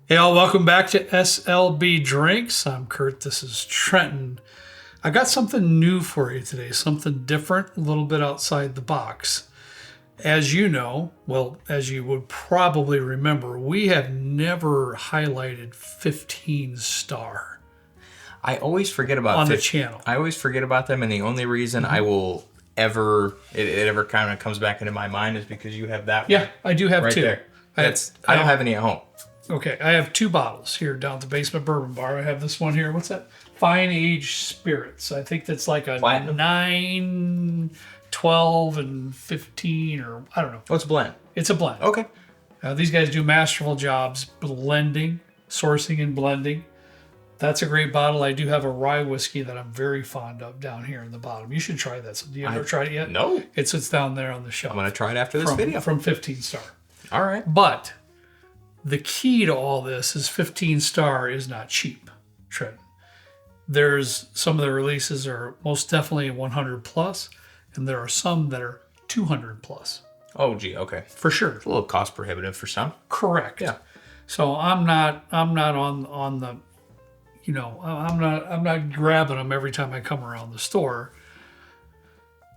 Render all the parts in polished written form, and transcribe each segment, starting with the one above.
Hey, all, welcome back to SLB Drinks. I'm Kurt. This is Trent. I got something new for you today, something different, a little bit outside the box. As you know, well, as you would probably remember, we have never highlighted 15 star I always forget about on the channel. I always forget about them, and the only reason I will ever it ever kind of comes back into my mind is because you have that one. Yeah, I do have right two. there. I don't have any at home. Okay, I have two bottles here down at the basement bourbon bar. I have this one here. What's that? Fine Age Spirits. I think that's like a Platinum? 9, 12, and 15, or I don't know. What's a blend? It's a blend. Okay. These guys do masterful jobs blending, sourcing, and blending. That's a great bottle. I do have a rye whiskey that I'm very fond of down here in the bottom. You should try that. Have you ever tried it yet? No. It sits down there on the shelf. I'm going to try it after this video. From 15 Star. All right. But the key to all this is 15 Star is not cheap, Trent. There's some of the releases are most definitely 100 plus, and there are some that are 200 plus. Oh, gee. Okay. For sure. It's a little cost prohibitive for some. Correct. Yeah. So I'm not on the, you know, I'm not grabbing them every time I come around the store.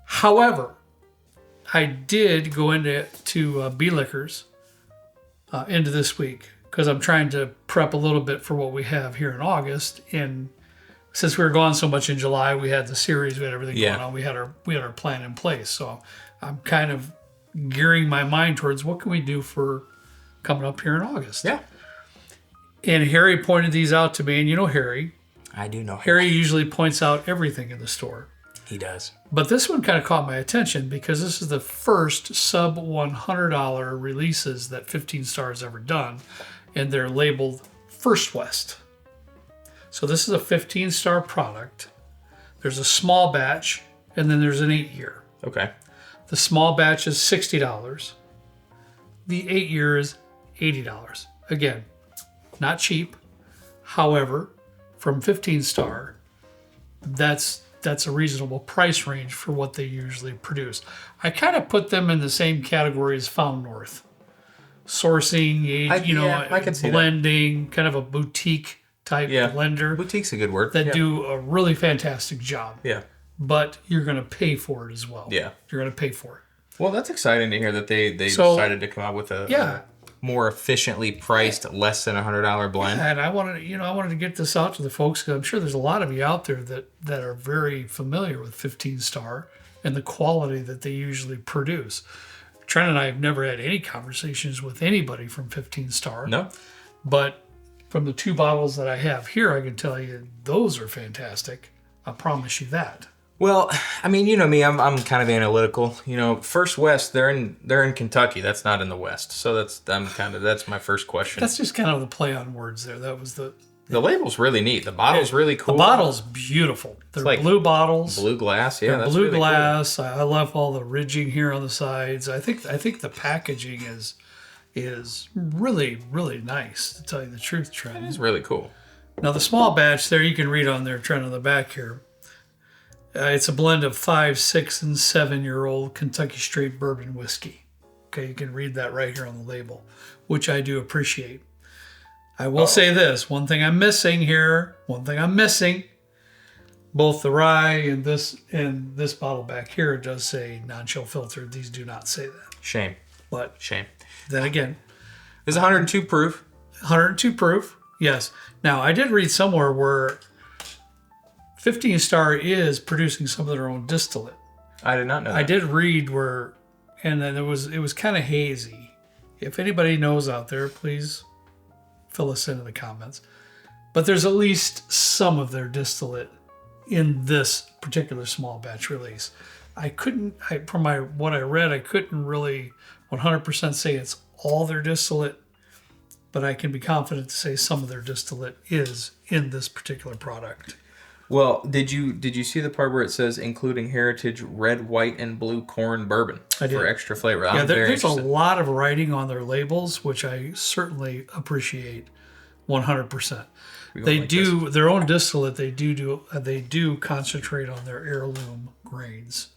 However, I did go into B Liquors into this week because I'm trying to prep a little bit for what we have here in August. And since we were gone so much in July, we had the series, we had everything going on. We had our plan in place. So I'm kind of gearing my mind towards what can we do for coming up here in August. Yeah. And Harry pointed these out to me, and you know Harry. I do know Harry usually points out everything in the store. He does. But this one kind of caught my attention because this is the first sub $100 releases that 15 Star has ever done, and they're labeled First West. So this is a 15 Star product. There's a small batch, and then there's an 8-year. Okay. The small batch is $60. The 8-year is $80. Again, not cheap. However, from 15 Star, that's a reasonable price range for what they usually produce. I kind of put them in the same category as Found North. Sourcing, I could see blending, kind of a boutique type blender. Boutique's a good word. That do a really fantastic job. Yeah. But you're going to pay for it as well. Yeah. You're going to pay for it. Well, that's exciting to hear that they decided to come out with a more efficiently priced, less than $100 blend. Yeah, and I wanted to get this out to the folks because I'm sure there's a lot of you out there that are very familiar with 15 Star and the quality that they usually produce. Trent and I have never had any conversations with anybody from 15 Star. No. But from the two bottles that I have here, I can tell you those are fantastic. I promise you that. Well, I mean, you know me, I'm kind of analytical. You know, First West, they're in Kentucky. That's not in the West. So that's my first question. That's just kind of the play on words there. That was the label's really neat. The bottle's really cool. The bottle's beautiful. They're like blue bottles. Blue glass, yeah. They're That's blue really glass. Cool. I love all the ridging here on the sides. I think the packaging is really, really nice, to tell you the truth, Trent. It is really cool. Now the small batch there, you can read on there, Trent, on the back here. It's a blend of 5, 6, and 7-year-old Kentucky straight bourbon whiskey. Okay, you can read that right here on the label, which I do appreciate. I will say this, one thing I'm missing, both the rye and this bottle back here does say non-chill filtered. These do not say that. Shame. But shame. Then again, it's 102 proof. 102 proof, yes. Now, I did read somewhere where 15 Star is producing some of their own distillate. I did not know that. I did read where, and then it was kind of hazy. If anybody knows out there, please fill us in the comments. But there's at least some of their distillate in this particular small batch release. From what I read, I couldn't really 100% say it's all their distillate, but I can be confident to say some of their distillate is in this particular product. Well, did you see the part where it says including heritage red, white, and blue corn bourbon for extra flavor? Yeah, there's a lot of writing on their labels, which I certainly appreciate 100%. They do their own distillate. They do concentrate on their heirloom grains.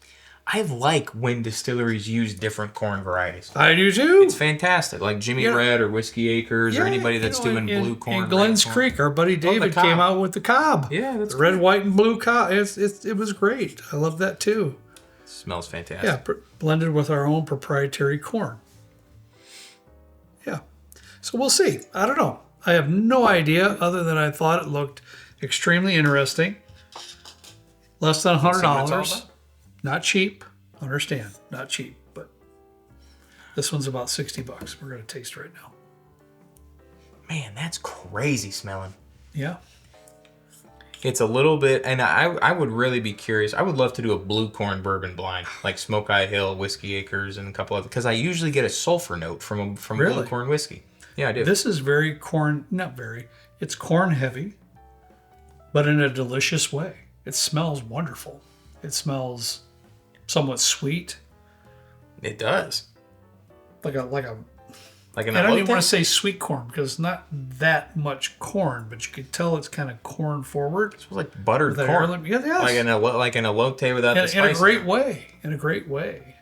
I like when distilleries use different corn varieties. I do too. It's fantastic. Like Jimmy Red or Whiskey Acres or anybody that's doing blue corn. In Glens Creek, our buddy David came out with the Cobb. Yeah, that's red, white, and blue Cobb. It was great. I love that too. It smells fantastic. Yeah, blended with our own proprietary corn. Yeah. So we'll see. I don't know. I have no idea other than I thought it looked extremely interesting. Less than $100. Not cheap. Understand. Not cheap. But this one's about $60. We're going to taste right now. Man, that's crazy smelling. Yeah. It's a little bit, and I would really be curious. I would love to do a blue corn bourbon blind, like Smoke Eye Hill, Whiskey Acres, and a couple of, because I usually get a sulfur note from really? blue corn whiskey. Yeah, I do. This is very corn, not very, it's corn heavy, but in a delicious way. It smells wonderful. It smells somewhat sweet. It does. Like an I don't even want to say sweet corn because it's not that much corn, but you could tell it's kind of corn forward. It smells like buttered corn. Yeah, yes. Like an elote without the spice. In a great way. In a great way.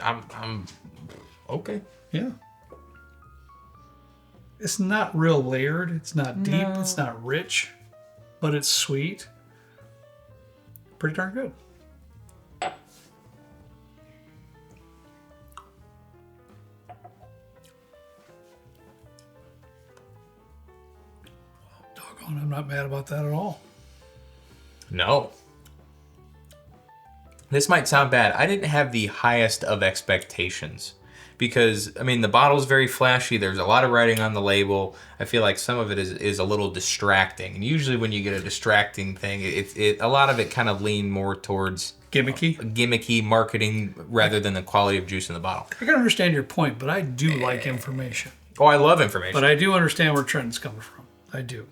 I'm okay. Yeah. It's not real layered. It's not deep. No. It's not rich, but it's sweet. Pretty darn good. Doggone, I'm not mad about that at all. No. This might sound bad. I didn't have the highest of expectations. Because, I mean, the bottle's very flashy. There's a lot of writing on the label. I feel like some of it is a little distracting. And usually when you get a distracting thing, a lot of it kind of lean more towards... Gimmicky marketing rather than the quality of juice in the bottle. I can understand your point, but I do like information. Oh, I love information. But I do understand where Trent's coming from. I do.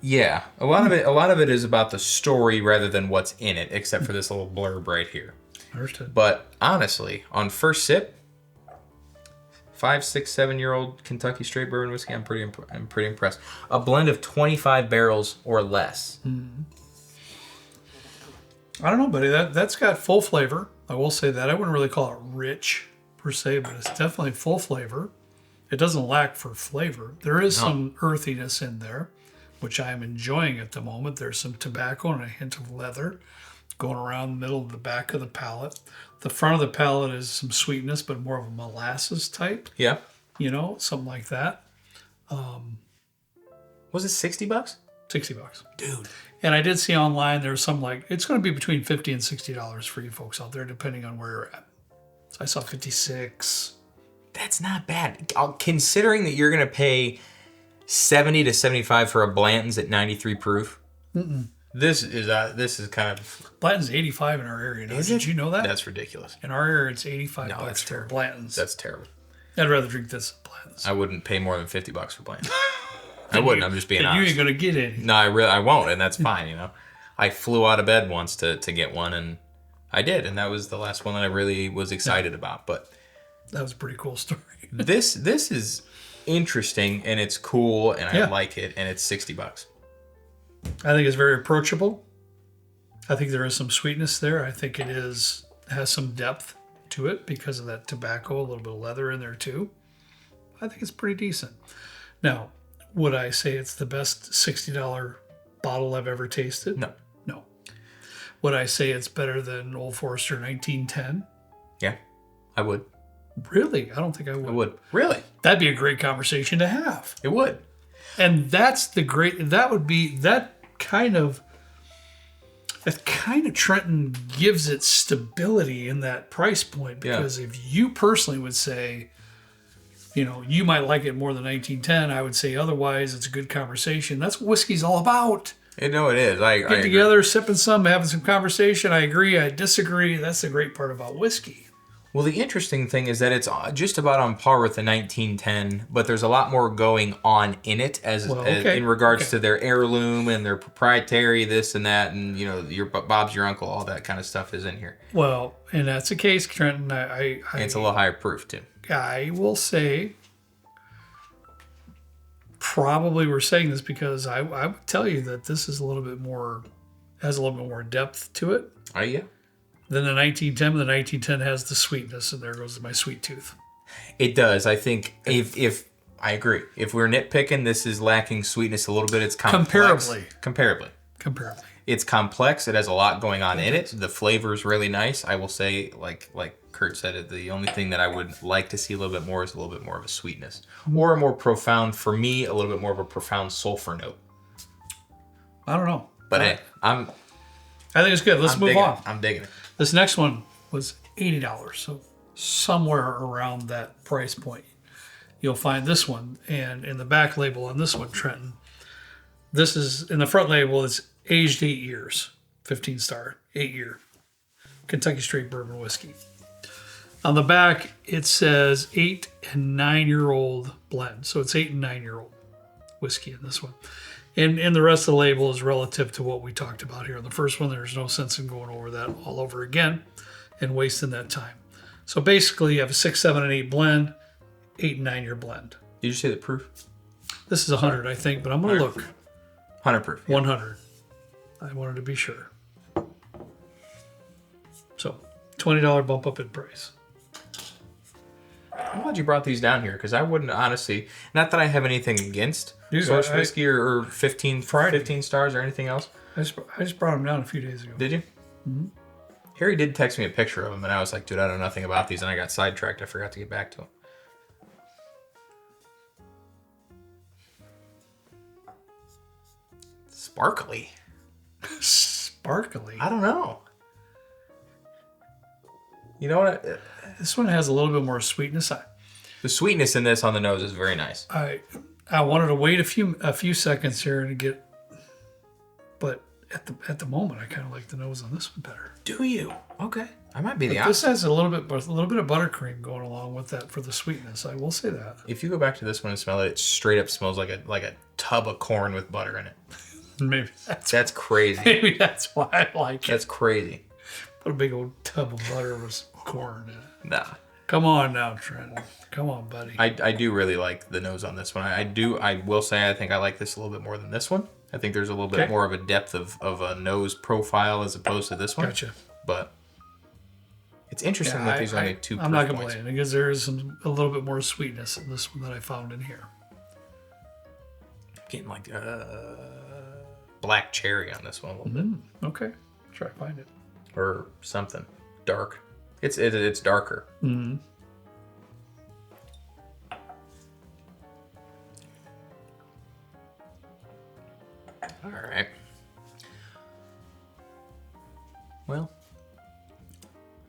Yeah. A lot of it is about the story rather than what's in it, except for this little blurb right here. Understood. But honestly, on first sip... 5, 6, 7-year-old Kentucky straight bourbon whiskey. I'm pretty impressed. A blend of 25 barrels or less. Mm-hmm. I don't know, buddy. That's got full flavor. I will say that. I wouldn't really call it rich per se, but it's definitely full flavor. It doesn't lack for flavor. There is some earthiness in there, which I am enjoying at the moment. There's some tobacco and a hint of leather going around the middle of the back of the palate. The front of the palate is some sweetness, but more of a molasses type. Yeah. You know, something like that. Was it $60? $60. Dude. And I did see online there's some it's going to be between $50 and $60 for you folks out there, depending on where you're at. So I saw 56. That's not bad. Considering that you're going to pay 70 to 75 for a Blanton's at 93 proof. Mm-mm. This is kind of... Blanton's 85 in our area now. Did you know that? That's ridiculous. In our area, it's 85 bucks for Blanton's. That's terrible. I'd rather drink this than Blanton's. I wouldn't pay more than $50 for Blanton's. I wouldn't. I'm just being honest. You ain't going to get any. No, I won't, and that's fine, you know. I flew out of bed once to get one, and I did, and that was the last one that I really was excited about. But that was a pretty cool story. this is interesting, and it's cool, and I like it, and it's $60. I think it's very approachable. I think there is some sweetness there. I think it has some depth to it because of that tobacco, a little bit of leather in there too. I think it's pretty decent. Now, would I say it's the best $60 bottle I've ever tasted? No. Would I say it's better than Old Forester 1910? Yeah, I would. Really? I don't think I would. I would. Really? That'd be a great conversation to have. It would. And that kind of Trenton gives it stability in that price point, because if you personally would say, you know, you might like it more than 1910, I would say otherwise it's a good conversation. That's what whiskey's all about. You know it is. I Get together, sipping some, having some conversation. I agree, I disagree. That's the great part about whiskey. Well, the interesting thing is that it's just about on par with the 1910, but there's a lot more going on in it as in regards to their heirloom and their proprietary this and that, and you know, your Bob's your uncle, all that kind of stuff is in here. Well, and that's the case, Trenton. And it's a little higher proof too. I will say, probably we're saying this because I would tell you that this is a little bit more has a little bit more depth to it. Oh, yeah. Then the 1910, the 1910 has the sweetness, and there goes my sweet tooth. It does. I think if I agree. If we're nitpicking, this is lacking sweetness a little bit. It's complex. Comparably. It's complex. It has a lot going on in it. The flavor is really nice. I will say, like Kurt said, the only thing that I would like to see a little bit more is a little bit more of a sweetness. Or a more profound, for me, a little bit more of a profound sulfur note. I don't know. But hey, I think it's good. Let's move on. I'm digging it. This next one was $80, so somewhere around that price point. You'll find this one, and in the back label on this one, Trenton, this is, in the front label, it's aged 8 years, 15 star, 8 year, Kentucky straight bourbon whiskey. On the back, it says 8 and 9 year old blend, so it's 8 and 9 year old whiskey in this one. And the rest of the label is relative to what we talked about here. In the first one, there's no sense in going over that all over again and wasting that time. So basically, you have a 6, 7, and 8 blend, 8 and 9 year blend. Did you say the proof? This is 100, I think, but I'm going to look. 100 proof. Yeah. 100. I wanted to be sure. So, $20 bump up in price. I'm glad you brought these down here, because I wouldn't honestly, not that I have anything against Source Whiskey or 15 stars or anything else. I just brought them down a few days ago. Did you? Mm-hmm. Harry did text me a picture of them, and I was like, dude, I know nothing about these, and I got sidetracked. I forgot to get back to him. Sparkly. Sparkly? I don't know. You know what? This one has a little bit more sweetness. The sweetness in this on the nose is very nice. I wanted to wait a few seconds here to get, but at the moment I kind of like the nose on this one better. Do you? Okay, I might be the opposite. This has a little bit of buttercream going along with that for the sweetness. I will say that. If you go back to this one and smell it, it straight up smells like a tub of corn with butter in it. Maybe that's crazy. Maybe that's why I like it. That's crazy. Put a big old tub of butter with corn in it. Nah. Come on now, Trent. Come on, buddy. I do really like the nose on this one. I will say I think I like this a little bit more than this one. I think there's a little bit more of a depth of a nose profile as opposed to this one. Gotcha. But it's interesting that these are only 2 I'm not complaining because there is a little bit more sweetness in this one that I found in here. Getting like black cherry on this one a little bit. Okay. Try to find it. Or something. Dark. It's darker. Mm-hmm. All right. Well,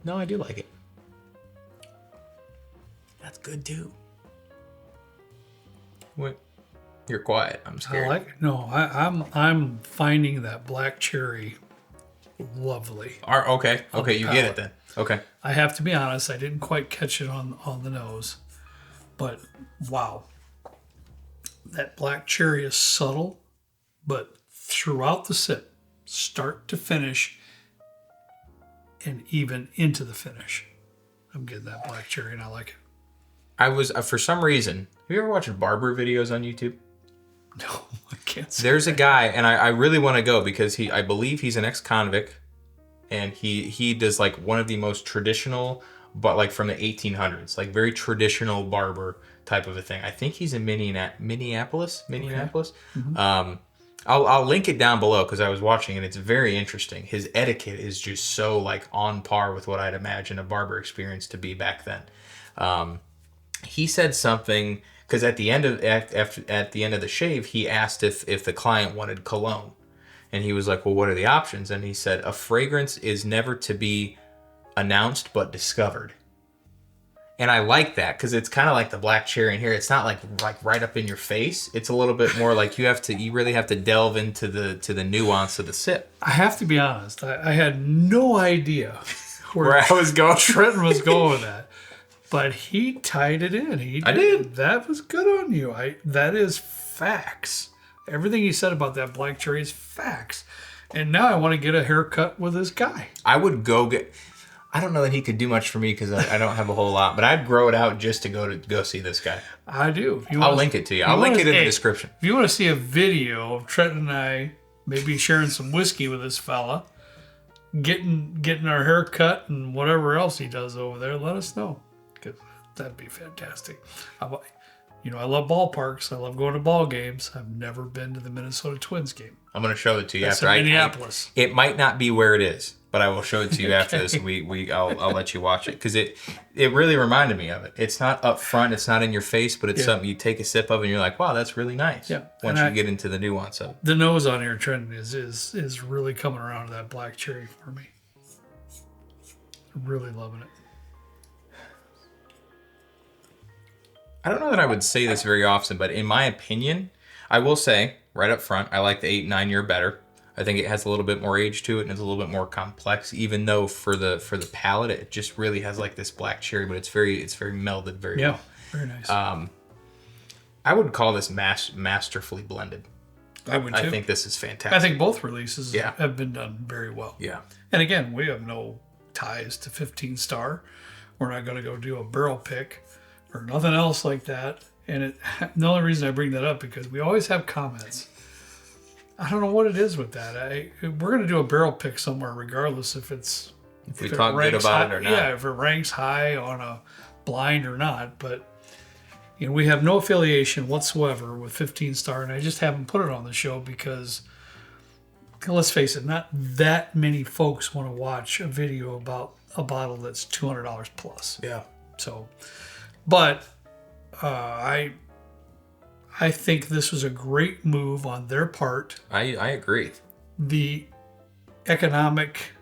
no, I do like it. That's good too. What? You're quiet. I'm scared. I like it. No, I'm finding that black cherry lovely. Okay, you get it then. Okay. I have to be honest, I didn't quite catch it on the nose, but wow. That black cherry is subtle, but throughout the sip, start to finish, and even into the finish, I'm getting that black cherry, and I like it. I was, for some reason, have you ever watched barber videos on YouTube? No, I can't say There's a guy, and I really want to go because I believe he's an ex-convict, and he does like one of the most traditional, but like from the 1800s, like very traditional barber type of a thing. I think he's in Minneapolis. Okay. Mm-hmm. I'll link it down below because I was watching and it's very interesting. His etiquette is just so like on par with what I'd imagine a barber experience to be back then. He said something because at the end of the shave, he asked if the client wanted cologne. And he was like, well, what are the options? And he said, a fragrance is never to be announced but discovered. And I like that because it's kind of like the black cherry in here. It's not like right up in your face. It's a little bit more like you really have to delve into the nuance of the sip. I have to be honest. I had no idea where I was going. Trent was going with that. But he tied it in. I did. That was good on you. That is facts. Everything he said about that black cherry is facts. And now I want to get a haircut with this guy. I would go get... I don't know that he could do much for me because I don't have a whole lot, but I'd grow it out just to go see this guy. I do. I'll link it to you. I'll link it in the description. If you want to see a video of Trent and I maybe sharing some whiskey with this fella, getting our hair cut and whatever else he does over there, let us know. Because that'd be fantastic. I love ballparks. I love going to ball games. I've never been to the Minnesota Twins game. I'm going to show it to you That's after in Minneapolis. It might not be where it is, but I will show it to you after this. I'll let you watch it because it really reminded me of it. It's not up front, it's not in your face, but it's something you take a sip of and you're like, wow, that's really nice. Yeah. Once you get into the nuance of it. The nose on here, Trent, is really coming around to that black cherry for me. Really loving it. I don't know that I would say this very often, but in my opinion, I will say right up front, I like the 8-9 year better. I think it has a little bit more age to it and it's a little bit more complex, even though for the palate, it just really has like this black cherry, but it's very melded very well. Very nice. I would call this masterfully blended. I would too. I think this is fantastic. I think both releases have been done very well. Yeah. And again, we have no ties to 15 Star. We're not going to go do a barrel pick or nothing else like that. And the only reason I bring that up because we always have comments. I don't know what it is with that. We're going to do a barrel pick somewhere, regardless if we talk good about it or not. Yeah, if it ranks high on a blind or not. But we have no affiliation whatsoever with 15 Star, and I just haven't put it on the show because, let's face it, not that many folks want to watch a video about a bottle that's $200 plus. Yeah. So, but I think this was a great move on their part. I agree. The economic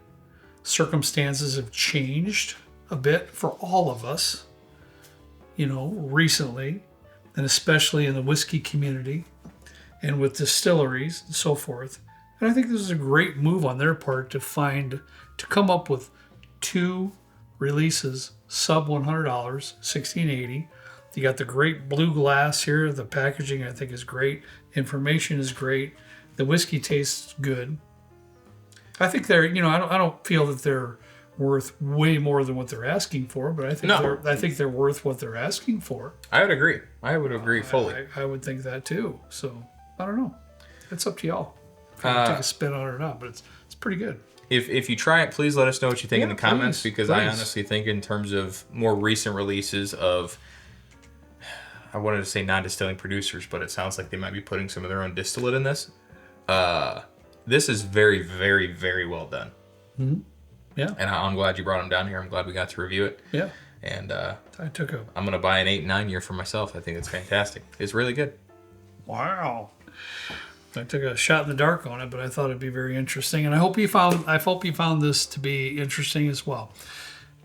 circumstances have changed a bit for all of us, recently, and especially in the whiskey community and with distilleries and so forth. And I think this is a great move on their part to come up with 2 releases sub $100, $16.80. You got the great blue glass here. The packaging, I think, is great. Information is great. The whiskey tastes good. I think they're, I don't feel that they're worth way more than what they're asking for, but I think they're worth what they're asking for. I would agree. I would agree fully. I would think that too. So I don't know. It's up to y'all. If you take a spin on it or not, but it's pretty good. If you try it, please let us know what you think in the comments because please. I honestly think in terms of more recent releases of, I wanted to say non-distilling producers, but it sounds like they might be putting some of their own distillate in this. This is very, very, very well done. Mm-hmm. Yeah. And I'm glad you brought them down here. I'm glad we got to review it. Yeah. And I'm going to buy an 8-9 year for myself. I think it's fantastic. It's really good. Wow. I took a shot in the dark on it, but I thought it'd be very interesting. And I hope you found this to be interesting as well.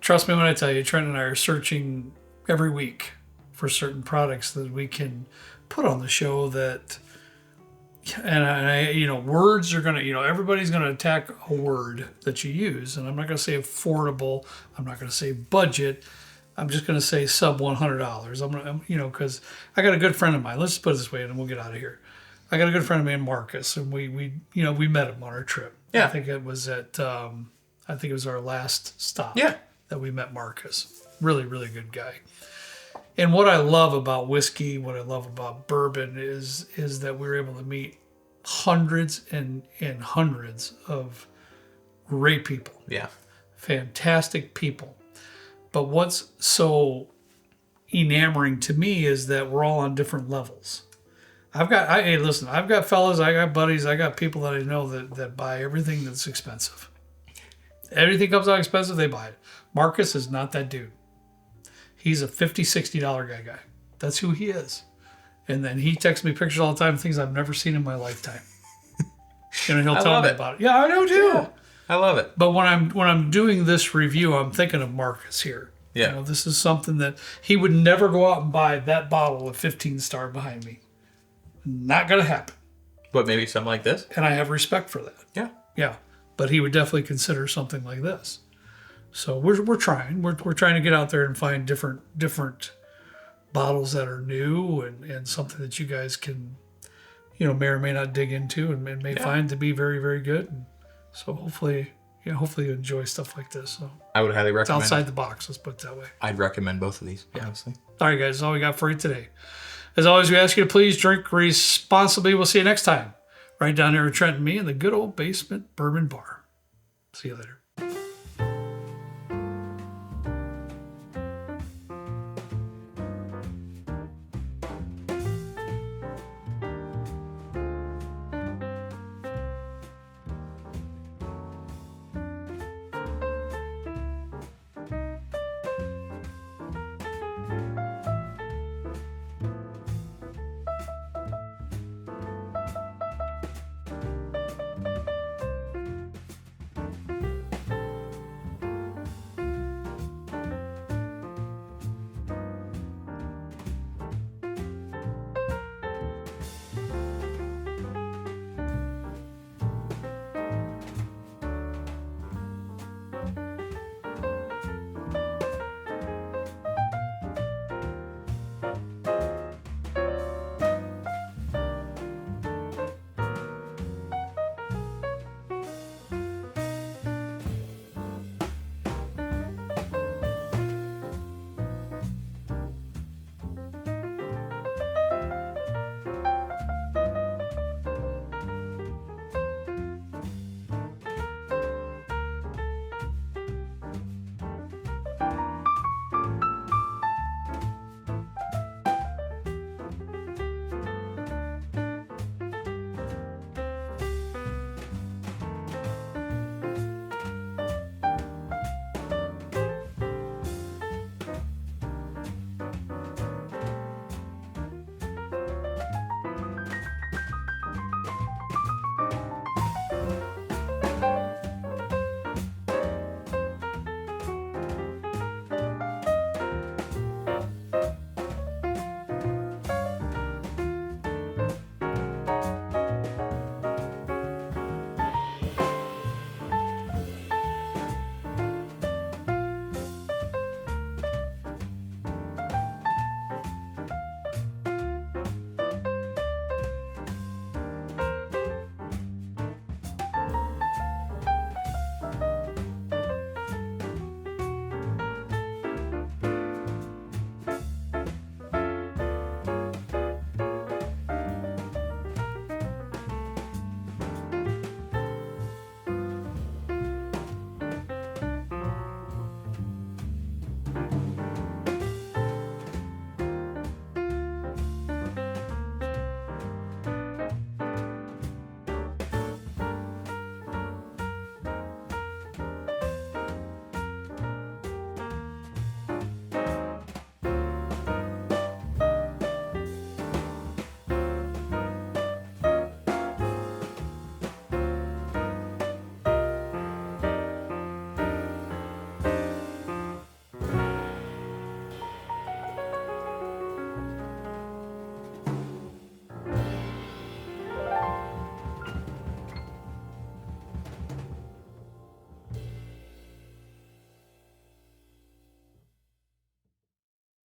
Trust me when I tell you, Trent and I are searching every week for certain products that we can put on the show that, and words are going to, everybody's going to attack a word that you use. And I'm not going to say affordable. I'm not going to say budget. I'm just going to say sub $100. I'm going to, because I got a good friend of mine. Let's put it this way and then we'll get out of here. I got a good friend of mine, Marcus, and we met him on our trip. Yeah. I think it was our last stop. Yeah. That we met Marcus. Really, really good guy. And what I love about whiskey, what I love about bourbon is that we're able to meet hundreds and hundreds of great people. Yeah. Fantastic people. But what's so enamoring to me is that we're all on different levels. I've got fellas, I got buddies, I got people that I know that buy everything that's expensive. Everything comes out expensive, they buy it. Marcus is not that dude. He's a $50, $60 guy. That's who he is. And then he texts me pictures all the time of things I've never seen in my lifetime. And he'll tell me about it. Yeah, I know too. Yeah, I love it. But when I'm doing this review, I'm thinking of Marcus here. Yeah. This is something that he would never go out and buy that bottle of 15 Star behind me. Not going to happen. But maybe something like this? And I have respect for that. Yeah. Yeah. But he would definitely consider something like this. So we're trying. We're trying to get out there and find different bottles that are new and something that you guys can, may or may not dig into and may find to be very, very good. And so hopefully you enjoy stuff like this. So I would highly recommend. It's outside the box. Let's put it that way. I'd recommend both of these, honestly. All right, guys. That's all we got for you today. As always, we ask you to please drink responsibly. We'll see you next time right down here with Trent and me in the good old basement bourbon bar. See you later.